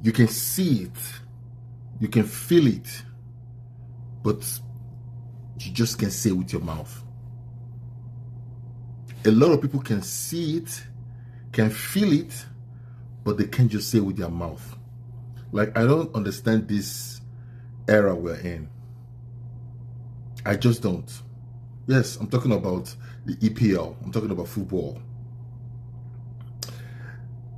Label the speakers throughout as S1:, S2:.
S1: You can see it, you can feel it, but you just can't say it with your mouth. A lot of people can see it, can feel it, but they can't just say it with their mouth. Like, I don't understand this era we're in. I just don't. Yes, I'm talking about the EPL. I'm talking about football.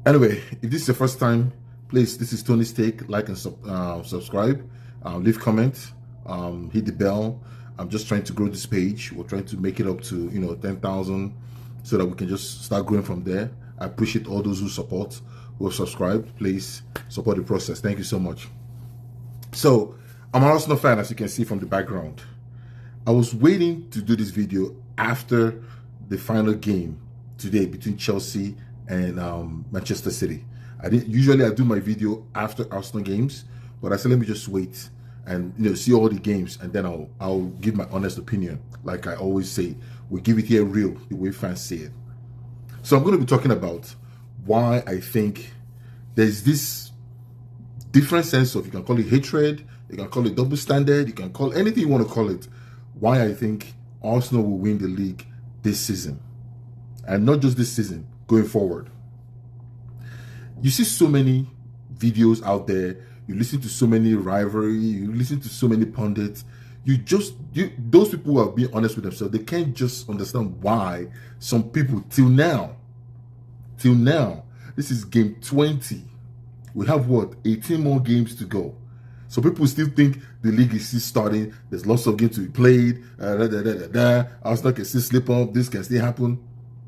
S1: Anyway, if this is your first time, please, this is Tony's Take. Like and subscribe. Leave comment. Hit the bell. I'm just trying to grow this page. We're trying to make it up to 10,000 so that we can just start growing from there. I appreciate all those who support, who have subscribed. Please support the process. Thank you so much. So I'm an Arsenal fan, as you can see from the background. I was waiting to do this video after the final game today between Chelsea and Manchester City. Usually I do my video after Arsenal games, but I said let me just wait and see all the games, and then I'll give my honest opinion. Like I always say, we give it here real, the way fans say it. So I'm going to be talking about why I think there's this different sense of, you can call it hatred, you can call it double standard, you can call anything you want to call it, why I think Arsenal will win the league this season. And not just this season, going forward. You see so many videos out there, you listen to so many rivalry, you listen to so many pundits, those people who are being honest with themselves, they can't just understand why some people, till now, this is game 20, we have 18 more games to go. So people still think the league is still starting, there's lots of games to be played, Arsenal can still slip up, this can still happen.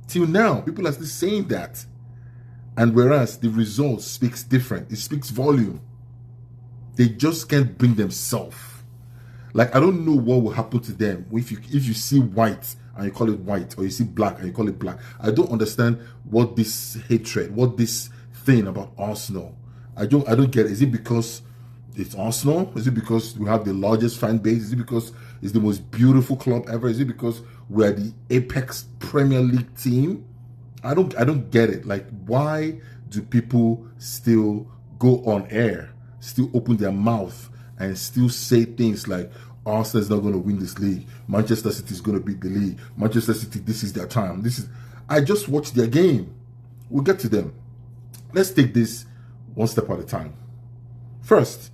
S1: Till now, people are still saying that. And whereas the result speaks different, it speaks volume. They just can't bring themselves. Like, I don't know what will happen to them if you see white and you call it white, or you see black and you call it black. I don't understand what this hatred, what this thing about Arsenal. I don't get it. Is it because it's Arsenal? Is it because we have the largest fan base? Is it because it's the most beautiful club ever? Is it because we're the apex Premier League team? I don't get it. Like, why do people still go on air, still open their mouth and still say things like Arsenal is not going to win this league, Manchester City is going to beat the league, Manchester City, this is their time. I just watched their game. We'll get to them. Let's take this one step at a time. First,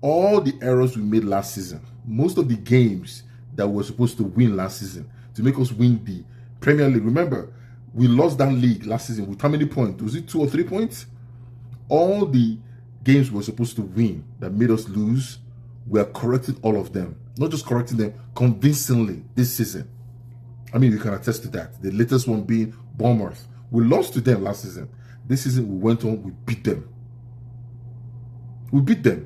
S1: all the errors we made last season, most of the games that we were supposed to win last season to make us win the Premier League. Remember, we lost that league last season with how many points? Was it 2 or 3 points? All the games we were supposed to win that made us lose, we are correcting all of them. Not just correcting them, convincingly this season. I mean, you can attest to that. The latest one being Bournemouth. We lost to them last season. This season we went on, we beat them. We beat them.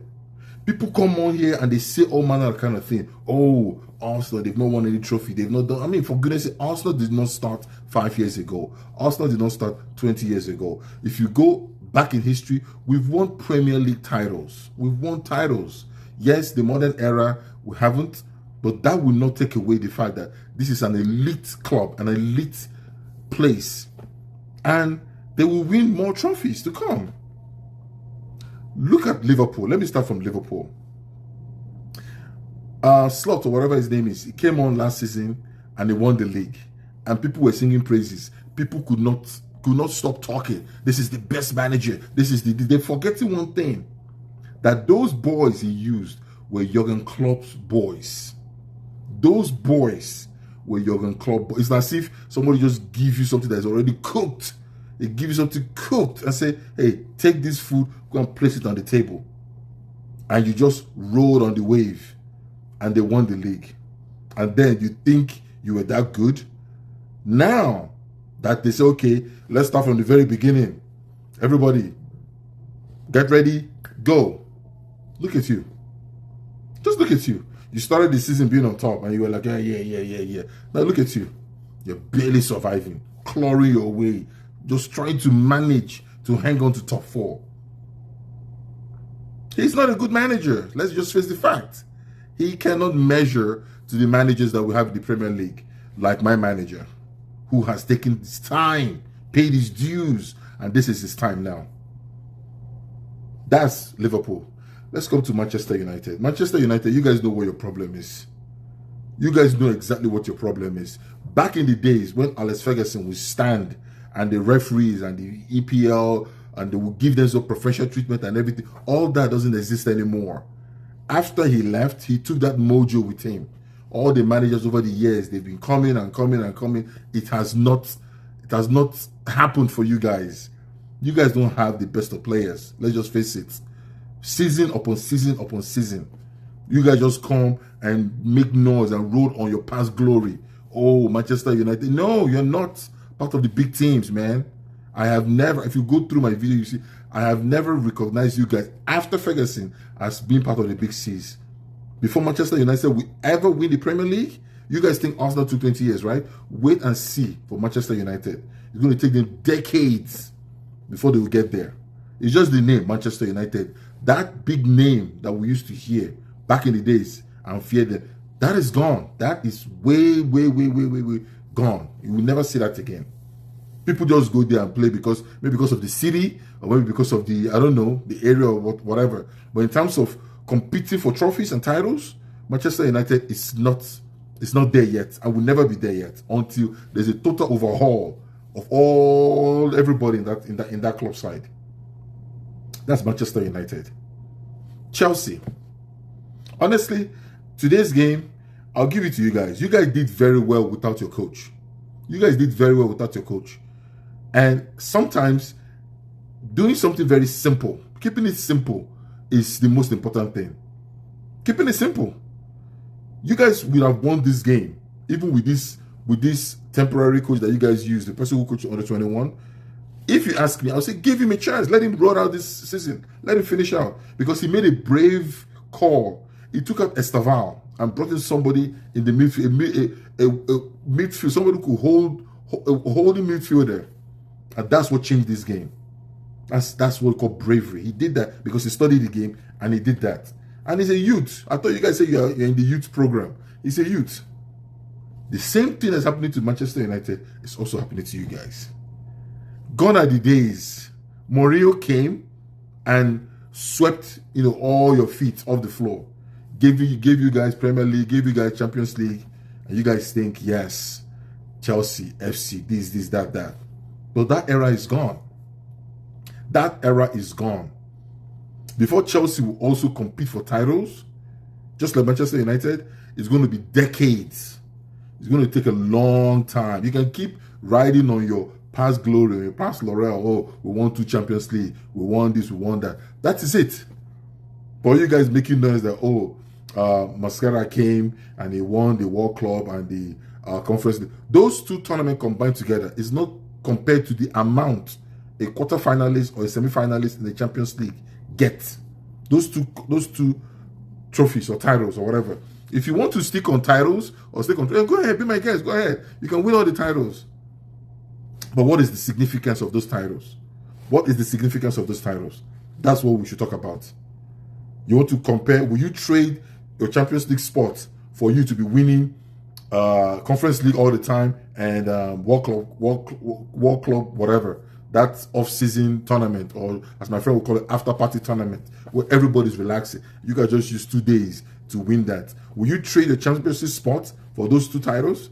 S1: People come on here and they say all manner of kind of thing. Oh, Arsenal, they've not won any trophy. They've not done. I mean, for goodness sake, Arsenal did not start 5 years ago. Arsenal did not start 20 years ago. If you go back in history, we've won Premier League titles. We've won titles. Yes, the modern era, we haven't, but that will not take away the fact that this is an elite club, an elite place, and they will win more trophies to come. Look at Liverpool. Let me start from Liverpool. Slot, or whatever his name is, he came on last season and he won the league, and people were singing praises. People could not stop talking. This is the best manager. They're forgetting one thing, that those boys he used were Jurgen Klopp's boys. Those boys were Jurgen Klopp boys. It's not as if somebody just gives you something that's already cooked. They give you something cooked and say, hey, take this food, go and place it on the table. And you just rolled on the wave and they won the league. And then you think you were that good? Now that they say, okay, let's start from the very beginning. Everybody, get ready, go. Look at you. Just look at you. You started the season being on top and you were like, yeah. Now look at you. You're barely surviving, clawing your way, just trying to manage to hang on to top 4. He's not a good manager. Let's just face the fact. He cannot measure to the managers that we have in the Premier League, like my manager, who has taken his time paid his dues, and this is his time now. That's Liverpool. Let's come to Manchester United. Manchester United, you guys know what your problem is. You guys know exactly what your problem is. Back in the days when Alex Ferguson would stand and the referees and the EPL and they would give them some professional treatment and everything, all that doesn't exist anymore. After he left, he took that mojo with him. All the managers over the years, they've been coming and coming and coming. It has not happened for you guys. You guys don't have the best of players. Let's just face it. Season upon season upon season. You guys just come and make noise and roll on your past glory. Oh, Manchester United. No, you're not part of the big teams, man. I have never, if you go through my video, you see, I have never recognized you guys after Ferguson as being part of the big C's. Before Manchester United will ever win the Premier League, you guys think Arsenal took 20 years, right? Wait and see for Manchester United. It's going to take them decades before they will get there. It's just the name, Manchester United. That big name that we used to hear back in the days and fear them, that is gone. That is way gone. You will never see that again. People just go there and play because maybe because of the city or maybe because of the, I don't know, the area or whatever. But in terms of competing for trophies and titles, Manchester United is not there yet. I will never be there yet until there's a total overhaul of everybody in that club side. That's Manchester United. Chelsea. Honestly, today's game, I'll give it to you guys. You guys did very well without your coach. You guys did very well without your coach. And sometimes doing something very simple, keeping it simple is the most important thing. Keeping it simple. You guys would have won this game, even with this temporary coach that you guys use, the person who coached under 21. If you ask me, I'll say, give him a chance. Let him roll out this season. Let him finish out. Because he made a brave call. He took out Estaval and brought in somebody in the midfield, a midfield, somebody who could hold a holding midfielder. And that's what changed this game. That's what we call bravery. He did that because he studied the game and he did that. And he's a youth. I thought you guys said you're in the youth program. He's a youth. The same thing that's happening to Manchester United is also happening to you guys. Gone are the days. Mourinho came and swept, all your feet off the floor. Gave you guys Premier League, gave you guys Champions League, and you guys think, yes, Chelsea, FC, this, that. But that era is gone. That era is gone. Before Chelsea will also compete for titles, just like Manchester United, it's going to be decades. It's going to take a long time. You can keep riding on your past glory, your past laurel. Oh, we won 2 Champions League. We won this, we won that. That is it. But you guys making noise that, Mascara came and he won the World Club and the Conference League. Those 2 tournaments combined together is not compared to the amount a quarterfinalist or a semi-finalist in the Champions League get. Those two trophies or titles or whatever. If you want to stick on titles or stick on, go ahead, be my guest, go ahead. You can win all the titles. But what is the significance of those titles? What is the significance of those titles? That's what we should talk about. You want to compare, will you trade your Champions League spot for you to be winning Conference League all the time and World Club, whatever, that off-season tournament, or as my friend would call it, after-party tournament, where everybody's relaxing. You guys just use 2 days to win that. Will you trade the Champions League spot for those 2 titles?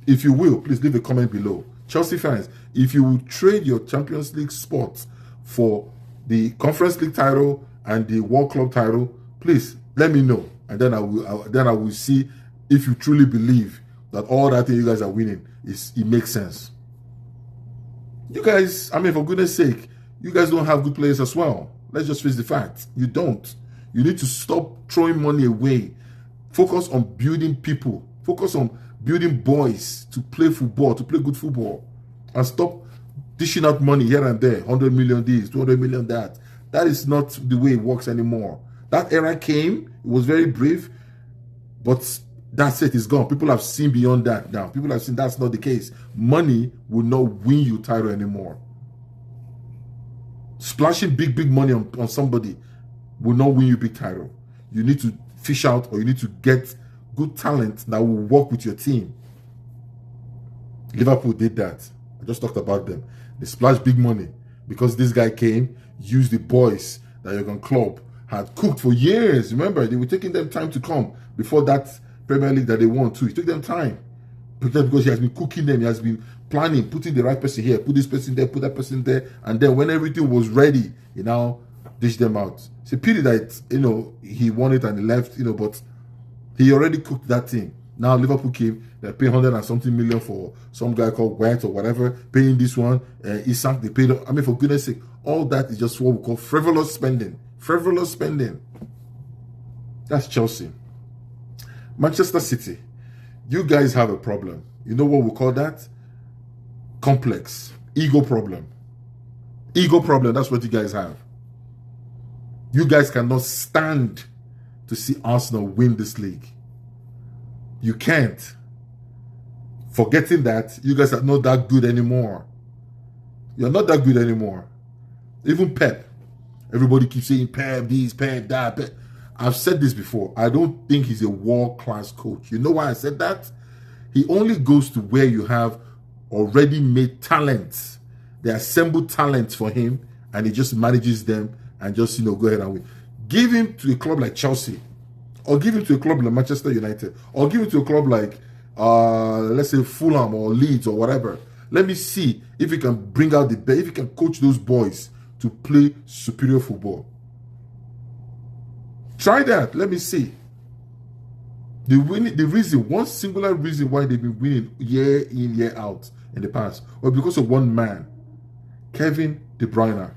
S1: If you will, please leave a comment below. Chelsea fans, if you will trade your Champions League spot for the Conference League title and the World Club title, please let me know, and then I will see if you truly believe that all that thing you guys are winning it makes sense. You guys, for goodness sake, you guys don't have good players as well. Let's just face the fact. You don't. You need to stop throwing money away. Focus on building people. Focus on building boys to play football, to play good football. And stop dishing out money here and there. 100 million this, 200 million that. That is not the way it works anymore. That era came. It was very brief. But that's it. It's gone. People have seen beyond that now. People have seen that's not the case. Money will not win you title anymore. Splashing big money on somebody will not win you big title. You need to fish out, or you need to get good talent that will work with your team. Liverpool did that. just talked about them. They splashed big money because this guy came, used the boys that Jurgen Klopp had cooked for years. Remember, they were taking them time to come before that Premier League that they won too. It took them time. Because he has been cooking them, he has been planning, putting the right person here, put this person there, put that person there, and then when everything was ready, he now dished them out. It's a pity that, he won it and he left, but he already cooked that thing. Now Liverpool came, they paid 100 and something million for some guy called White or whatever, paying this one, Isak, they paid, for goodness sake, all that is just what we call frivolous spending. Frivolous spending. That's Chelsea. Manchester City. You guys have a problem. You know what we call that? Complex. Ego problem. Ego problem. That's what you guys have. You guys cannot stand to see Arsenal win this league. You can't. Forgetting that, you guys are not that good anymore. You're not that good anymore. Even Pep. Everybody keeps saying Pep this, Pep that, Pep. I've said this before. I don't think he's a world-class coach. You know why I said that? He only goes to where you have already made talents. They assemble talents for him, and he just manages them and just, go ahead and win. Give him to a club like Chelsea, or give him to a club like Manchester United, or give him to a club like, let's say, Fulham or Leeds or whatever. Let me see if he can bring out the best, if he can coach those boys to play superior football. Try that. Let me see. One singular reason why they've been winning year in, year out in the past was because of one man, Kevin De Bruyne.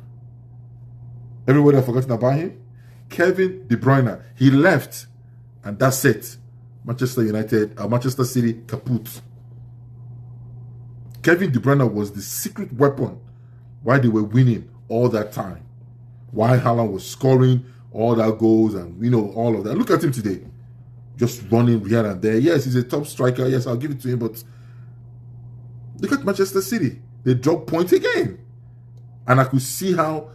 S1: Everybody have forgotten about him? Kevin De Bruyne. He left, and that's it. Manchester City kaput. Kevin De Bruyne was the secret weapon why they were winning all that time. Why Haaland was scoring all that goals and, all of that. Look at him today. Just running here and there. Yes, he's a top striker. Yes, I'll give it to him. But look at Manchester City. They dropped points again. And I could see how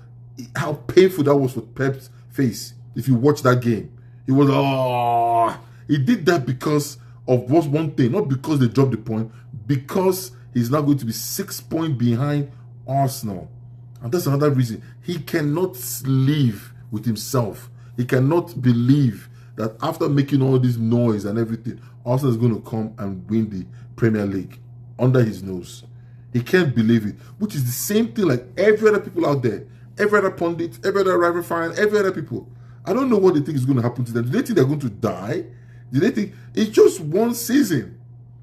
S1: painful that was for Pep's face. If you watch that game, he was, he did that because of one thing. Not because they dropped the point. Because he's now going to be 6 points behind Arsenal. And that's another reason. He cannot live with himself. He cannot believe that after making all this noise and everything, Arsenal is going to come and win the Premier League under his nose. He can't believe it, which is the same thing like every other people out there, every other pundit, every other rival fan, every other people. I don't know what they think is going to happen to them. Do they think they're going to die? Do they think it's just one season?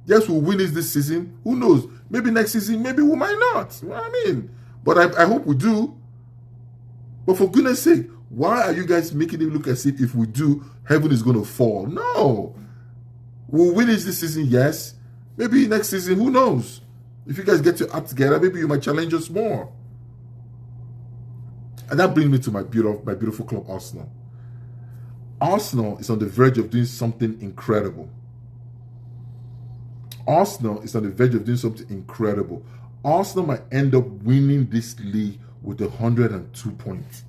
S1: Yes, we'll win this season. Who knows? Maybe next season, maybe we might not. You know what I mean? But I hope we do. But for goodness sake, why are you guys making it look as if we do, heaven is going to fall? No. We'll win this season, yes. Maybe next season, who knows? If you guys get your act together, maybe you might challenge us more. And that brings me to my beautiful club, Arsenal. Arsenal is on the verge of doing something incredible. Arsenal is on the verge of doing something incredible. Arsenal might end up winning this league with 102 points.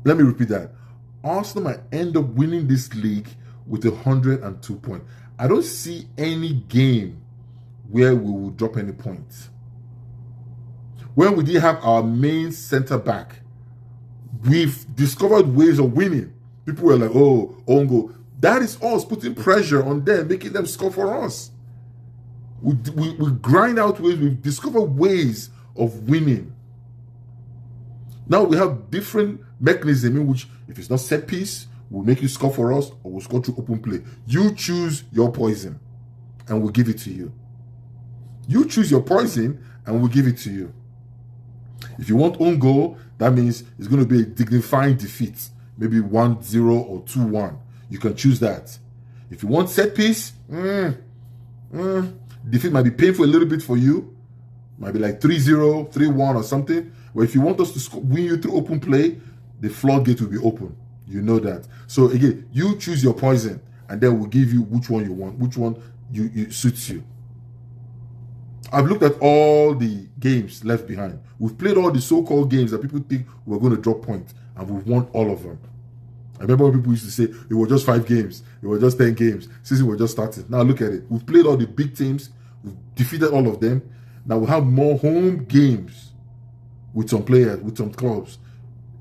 S1: Let me repeat that. Arsenal might end up winning this league with 102 points. I don't see any game where we will drop any points. When we did have our main center back, we've discovered ways of winning. People were like, oh, own goal. That is us putting pressure on them, making them score for us. We grind out ways. We've discovered ways of winning. Now we have different mechanisms in which, if it's not set piece, we'll make you score for us, or we'll score through open play. You choose your poison, and we'll give it to you. You choose your poison, and we'll give it to you. If you want own goal, that means it's going to be a dignifying defeat. Maybe 1-0 or 2-1. You can choose that. If you want set piece, defeat might be painful a little bit for you. Might be like 3-0, 3-1 or something. But if you want us to win you through open play, the floodgate will be open. You know that. So again, you choose your poison, and then we'll give you which one you want, which one you suits you. I've looked at all the games left behind. We've played all the so-called games that people think we're going to drop points, and we've won all of them. I remember when people used to say it was just 5 games, it was just 10 games, season was just starting. Now look at it. We've played all the big teams, We've defeated all of them. Now we have more home games with some players, with some clubs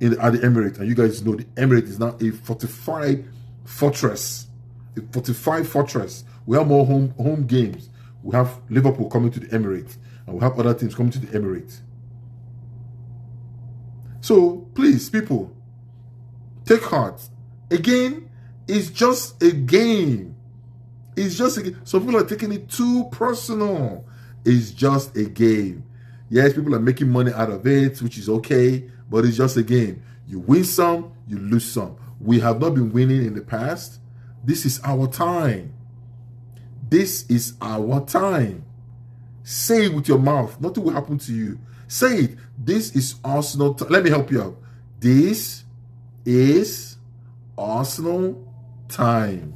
S1: at the Emirates. And you guys know the Emirates is now a fortified fortress. A fortified fortress. We have more home games. We have Liverpool coming to the Emirates. And we have other teams coming to the Emirates. So, please, people, take heart. Again, it's just a game. It's just a game. Some people are taking it too personal. It's just a game. Yes, people are making money out of it, which is okay, but it's just a game. You win some, you lose some. We have not been winning in the past. This is our time. This is our time. Say it with your mouth. Nothing will happen to you. Say it. This is Arsenal. Let me help you out. This is Arsenal time.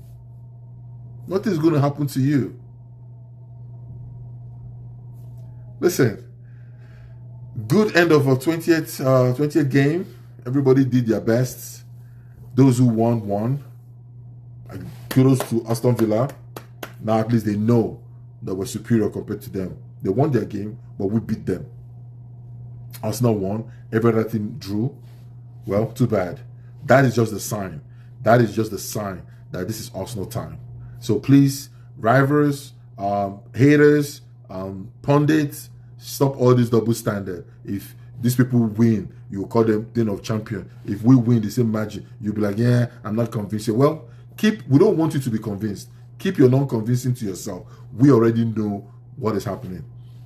S1: Nothing is going to happen to you. Listen. Good end of a 20th game. Everybody did their best. Those who won. And kudos to Aston Villa. Now at least they know that we're superior compared to them. They won their game, but we beat them. Arsenal won. Every other team drew. Well, too bad. That is just the sign. That is just the sign that this is Arsenal time. So please, rivals, haters, pundits, stop all this double standard. If these people win, you will call them thing of champion. If we win the same magic, you'll be like, yeah, I'm not convinced. Well, we don't want you to be convinced. Keep your non-convincing to yourself. We already know what is happening.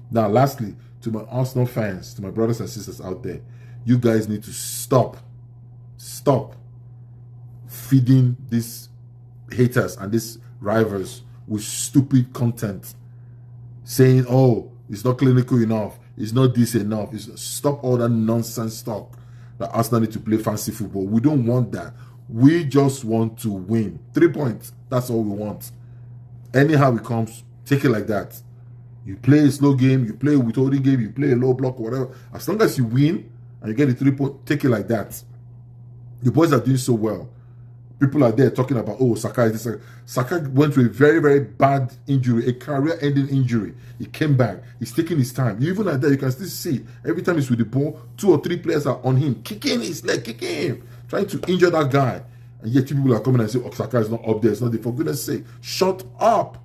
S1: Now, lastly, to my Arsenal fans, to my brothers and sisters out there, you guys need to stop feeding these haters and these rivals with stupid content, saying, oh, it's not clinical enough, it's not this enough. Stop all that nonsense talk that Arsenal need to play fancy football. We don't want that. We just want to win. 3 points. That's all we want. Anyhow it comes, take it like that. You play a slow game, you play a withholding game, you play a low block or whatever. As long as you win and you get the 3 points, take it like that. The boys are doing so well. People are there talking about, oh, Saka is this. Saka went through a very, very bad injury, a career-ending injury. He came back. He's taking his time. Even like that, you can still see every time he's with the ball, 2 or 3 players are on him, kicking his leg, kicking him, trying to injure that guy. And yet people are coming and say, oh, Saka is not up there. It's not there. For goodness sake, shut up.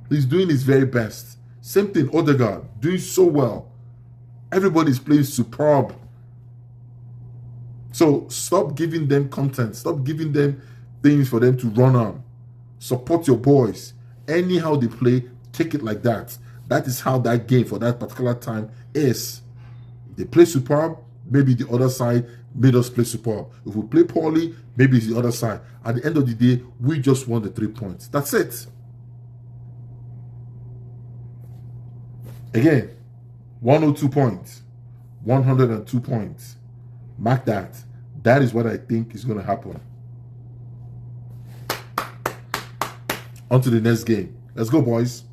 S1: He's doing his very best. Same thing, Odegaard, doing so well. Everybody's playing superb. So stop giving them content. Stop giving them things for them to run on. Support your boys. Anyhow they play, take it like that. That is how that game for that particular time is. They play superb, maybe the other side made us play superb. If we play poorly, maybe it's the other side. At the end of the day, we just won the 3 points. That's it. Again, 102 points. 102 points. Mark that. That is what I think is going to happen. On to the next game. Let's go, boys.